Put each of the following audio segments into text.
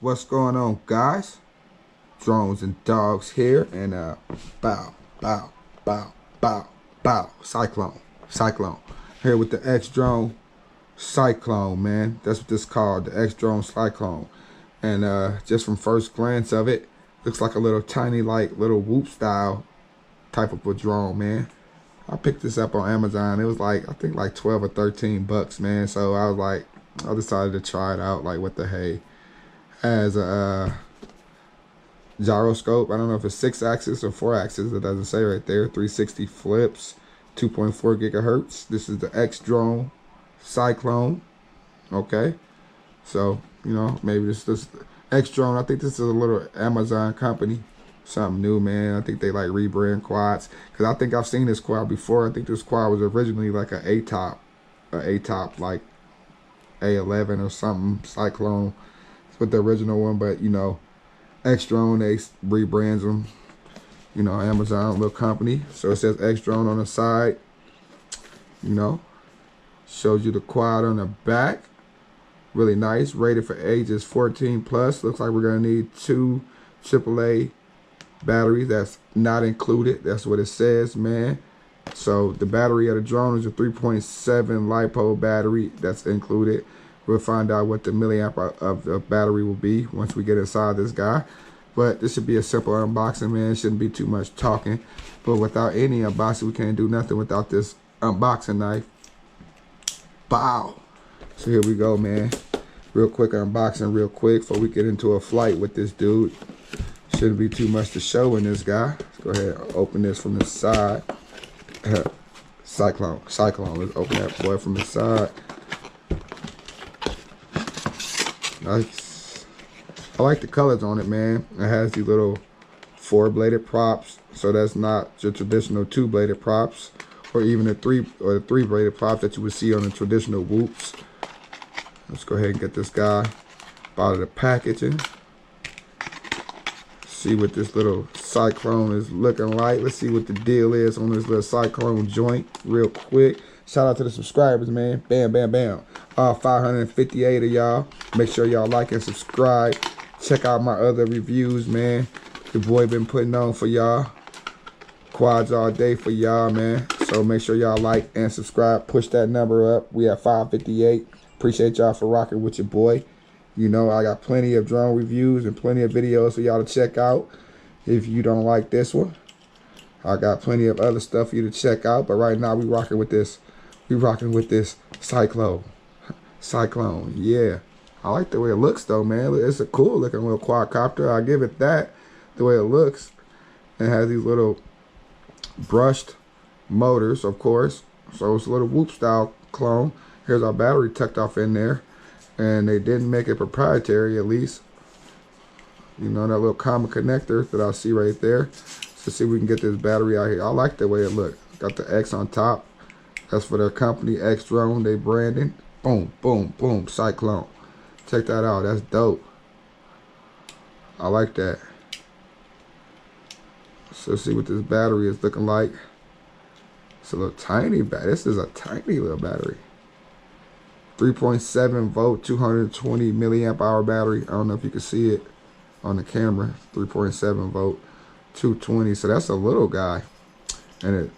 What's going on, guys? Drones and dogs here, and bow, bow, bow, bow, bow. Cyclone. Here with the XDRONE Cyclone, man. That's what this is called, the XDRONE Cyclone. And just from first glance of it, looks like a little tiny, like little whoop style type of a drone, man. I picked this up on Amazon. It was like, I think like 12 or 13 bucks, man. So I was like, I decided to try it out, like what the hey. Has a gyroscope. I don't know if it's 6-axis or 4-axis. It doesn't say right there. 360 flips, 2.4 gigahertz. This is the XDRONE Cyclone. Okay, so you know, maybe this XDRONE. I think this is a little Amazon company, something new, man. I think they like rebrand quads, because I think I've seen this quad before. I think this quad was originally like an A-top like A11 or something Cyclone with the original one, but you know, XDRONE, they rebrands them, you know, Amazon, little company. So it says XDRONE on the side, you know, shows you the quad on the back. Really nice, rated for ages 14 plus. Looks like we're gonna need 2 AAA batteries. That's not included. That's what it says, man. So the battery of the drone is a 3.7 LiPo battery. That's included. We'll find out what the milliamp of the battery will be once we get inside this guy. But this should be a simple unboxing, man. It shouldn't be too much talking. But without any unboxing, we can't do nothing without this unboxing knife. Bow. So here we go, man. Real quick unboxing, real quick, before we get into a flight with this dude. Shouldn't be too much to show in this guy. Let's go ahead and open this from the side. Cyclone. Let's open that boy from the side. Nice. I like the colors on it, man. It has these little 4-bladed props, so that's not your traditional 2-bladed props, or even the 3-bladed props that you would see on the traditional whoops. Let's go ahead and get this guy out of the packaging. See what this little Cyclone is looking like. Let's see what the deal is on this little Cyclone joint real quick. Shout out to the subscribers, man. Bam, bam, bam. All 558 of y'all. Make sure y'all like and subscribe. Check out my other reviews, man. The boy been putting on for y'all. Quads all day for y'all, man. So make sure y'all like and subscribe. Push that number up. We at 558. Appreciate y'all for rocking with your boy. You know, I got plenty of drone reviews and plenty of videos for y'all to check out. If you don't like this one, I got plenty of other stuff for you to check out. But right now, we rocking with this. We rocking with this Cyclone, yeah. I like the way it looks though, man. It's a cool looking little quadcopter. I'll give it that, the way it looks. It has these little brushed motors, of course. So it's a little whoop style clone. Here's our battery tucked off in there. And they didn't make it proprietary, at least. You know, that little common connector that I see right there. So see if we can get this battery out here. I like the way it looks. Got the X on top. That's for their company, XDRONE. They branding. Boom, boom, boom, Cyclone. Check that out. That's dope. I like that. So see what this battery is looking like. It's a little tiny battery. This is a tiny little battery. 3.7 volt, 220 milliamp hour battery. I don't know if you can see it on the camera. 3.7 volt, 220. So that's a little guy. And it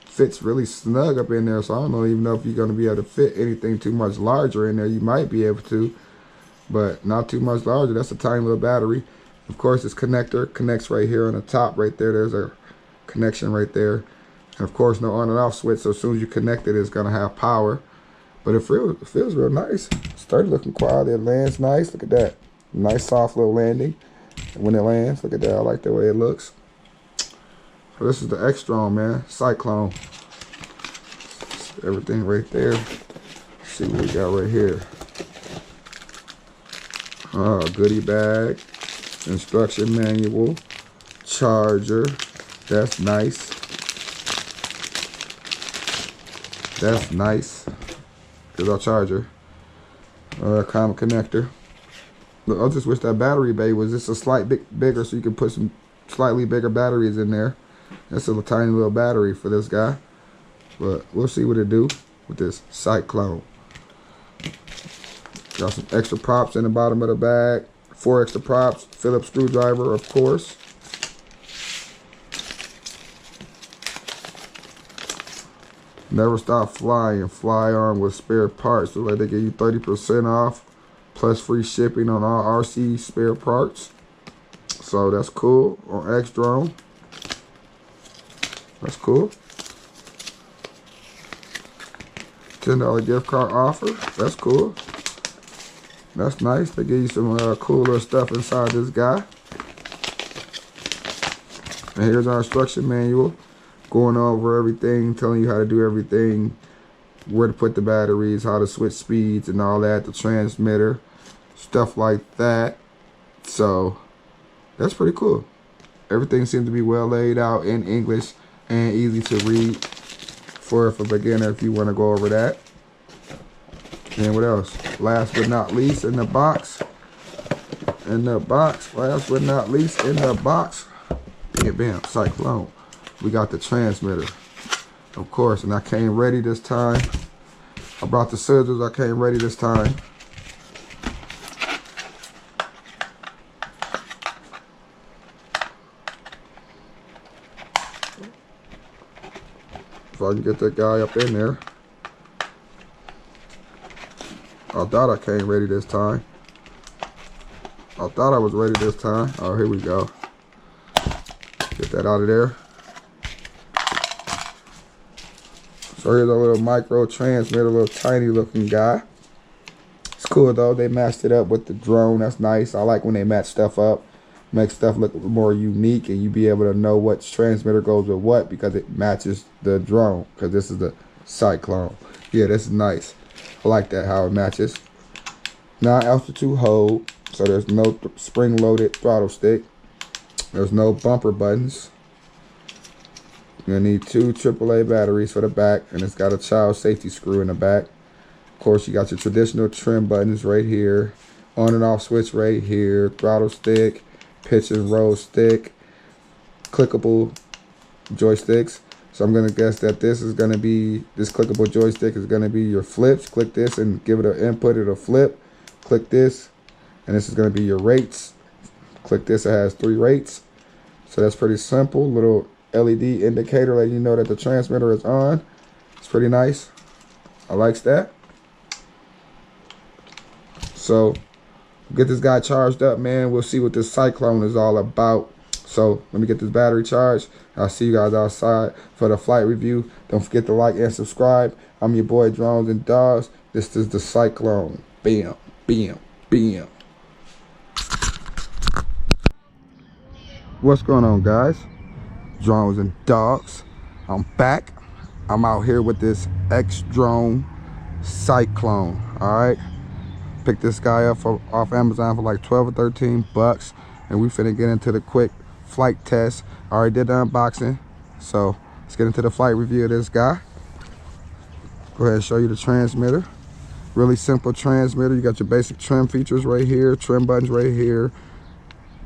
fits really snug up in there, so I don't even know if you're going to be able to fit anything too much larger in there. You might be able to, but not too much larger. That's a tiny little battery. Of course, this connector connects right here on the top right there. There's a connection right there. And of course, no on and off switch, so as soon as you connect it, it's going to have power. But it feels real nice. Sturdy looking quality. It lands nice. Look at that. Nice soft little landing. And when it lands, look at that. I like the way it looks. So this is the XDRONE, man. Cyclone. Everything right there. Let's see what we got right here. Oh, goodie bag. Instruction manual. Charger. That's nice. That's nice. Here's our charger. Common connector. Look, I just wish that battery bay was just a slight bit bigger, so you can put some slightly bigger batteries in there. That's a tiny little battery for this guy, but we'll see what it do with this Cyclone. Got some extra props in the bottom of the bag. 4 extra props, Phillips screwdriver, of course. Never stop flying. Fly on with spare parts. So like they give you 30% off plus free shipping on all RC spare parts. So that's cool on XDRONE. That's cool. $10 gift card offer. That's cool. That's nice. They give you some cool little stuff inside this guy. And here's our instruction manual, going over everything, telling you how to do everything, where to put the batteries, how to switch speeds and all that, the transmitter, stuff like that. So that's pretty cool. Everything seems to be well laid out in English and easy to read for a beginner if you want to go over that. And what else? Last but not least, in the box. Last but not least, in the box. Bam, bam, Cyclone. We got the transmitter, of course, and I came ready this time. I brought the scissors. I came ready this time. If I can get that guy up in there. I thought I came ready this time. I thought I was ready this time. Oh, here we go. Get that out of there. So here's a little micro transmitter, a little tiny looking guy. It's cool though. They matched it up with the drone. That's nice. I like when they match stuff up. Make stuff look more unique and you be able to know what transmitter goes with what because it matches the drone. Because this is the Cyclone. Yeah, this is nice. I like that, how it matches. 9 altitude hold, so there's no spring-loaded throttle stick. There's no bumper buttons. You're gonna need 2 AAA batteries for the back, and it's got a child safety screw in the back. Of course, you got your traditional trim buttons right here, on and off switch right here, throttle stick, pitch and roll stick, clickable joysticks. So I'm gonna guess that this clickable joystick is gonna be your flips. Click this and give it an input, it'll flip. Click this, and this is gonna be your rates. Click this, it has 3 rates. So that's pretty simple. Little LED indicator letting you know that the transmitter is on. It's pretty nice. I likes that. So get this guy charged up, man. We'll see what this Cyclone is all about. So let me get this battery charged. I'll see you guys outside for the flight review. Don't forget to like and subscribe. I'm your boy Drones and Dogs. This is the Cyclone. Bam, bam, bam. What's going on, guys? Drones and Dogs. I'm back. I'm out here with this XDRONE Cyclone. Alright. Picked this guy up off Amazon for like 12 or 13 bucks. And we finna get into the quick flight test. I already did the unboxing, so let's get into the flight review of this guy. Go ahead and show you the transmitter. Really simple transmitter. You got your basic trim features right here, trim buttons right here,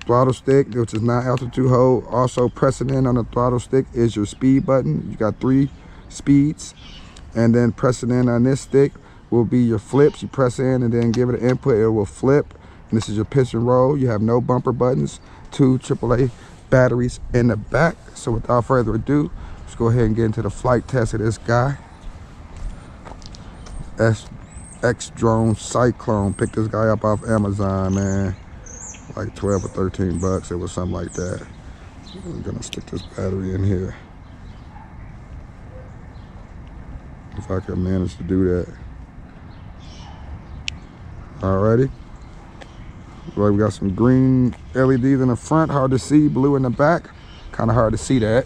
throttle stick, which is 9 altitude hold. Also pressing in on the throttle stick is your speed button. You got 3 speeds, and then pressing in on this stick will be your flips. You press in and then give it an input, it will flip. And this is your pitch and roll. You have no bumper buttons. 2 AAA batteries in the back. So without further ado, let's go ahead and get into the flight test of this guy. XDRONE Cyclone. Picked this guy up off Amazon, man. Like 12 or 13 bucks. It was something like that. I'm gonna stick this battery in here. If I can manage to do that. Alrighty. Like we got some green LEDs in the front, hard to see, blue in the back, kind of hard to see that.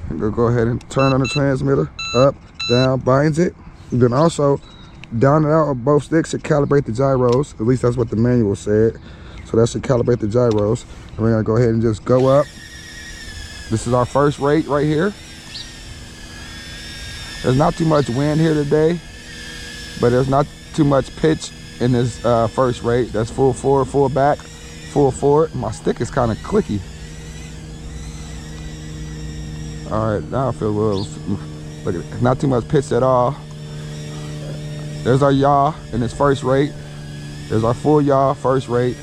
I'm gonna go ahead and turn on the transmitter, up, down, binds it. And then also, down and out of both sticks should calibrate the gyros. At least that's what the manual said. So that should calibrate the gyros. And we're gonna go ahead and just go up. This is our first rate right here. There's not too much wind here today, but there's not too much pitch in this first rate. That's full forward, full back, full forward. My stick is kind of clicky. All right, now I feel a little, look at it, not too much pitch at all. There's our yaw in its first rate. There's our full yaw, first rate.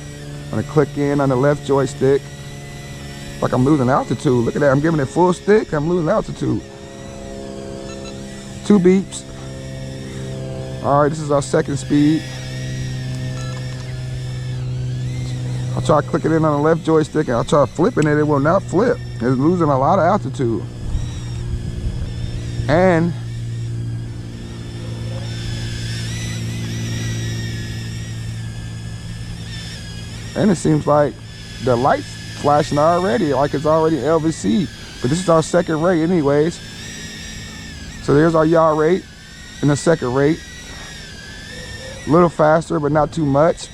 I'm gonna click in on the left joystick. Like I'm losing altitude. Look at that, I'm giving it full stick, I'm losing altitude. 2 beeps. All right, this is our second speed. I'll try clicking in on the left joystick and I'll try flipping it, it will not flip. It's losing a lot of altitude. And it seems like the light's flashing already, like it's already LVC. But this is our second rate anyways. So there's our yaw rate in the second rate. A little faster, but not too much.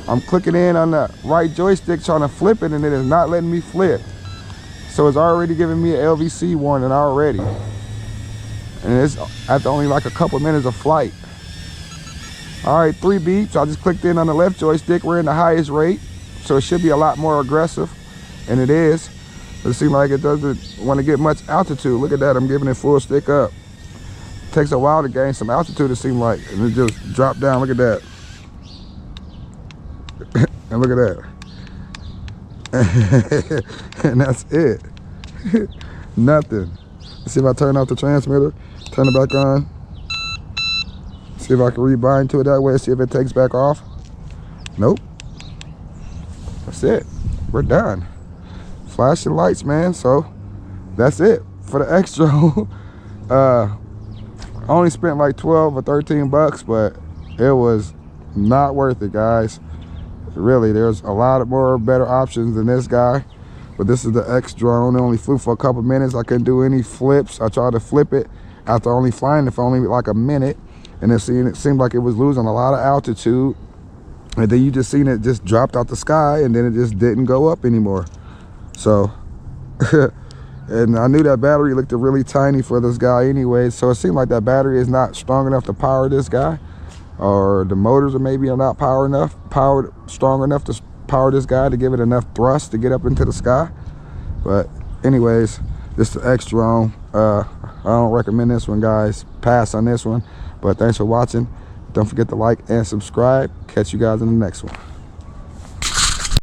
I'm clicking in on the right joystick trying to flip it and it is not letting me flip. So it's already giving me an LVC warning already. And it's after only like a couple minutes of flight. All right, 3 beeps. I just clicked in on the left joystick. We're in the highest rate, so it should be a lot more aggressive, and it is. But it seems like it doesn't want to get much altitude. Look at that, I'm giving it full stick up. It takes a while to gain some altitude, it seems like, and it just dropped down. Look at that. And look at that. And that's it. Nothing. Let's see if I turn off the transmitter, turn it back on. See if I can rebind to it that way, see if it takes back off. Nope. That's it. We're done. Flashing lights, man. So that's it for the XDRONE. I only spent like 12 or 13 bucks, but it was not worth it, guys. Really, there's a lot more better options than this guy. But this is the XDRONE. It only flew for a couple minutes. I couldn't do any flips. I tried to flip it after only flying it for only like a minute. And it seemed like it was losing a lot of altitude. And then you just seen it just dropped out the sky and then it just didn't go up anymore. So, and I knew that battery looked really tiny for this guy anyway. So it seemed like that battery is not strong enough to power this guy. Or the motors are maybe not strong enough to power this guy to give it enough thrust to get up into the sky. But anyways, this is the XDRONE. I don't recommend this one, guys. Pass on this one. But thanks for watching. Don't forget to like and subscribe. Catch you guys in the next one.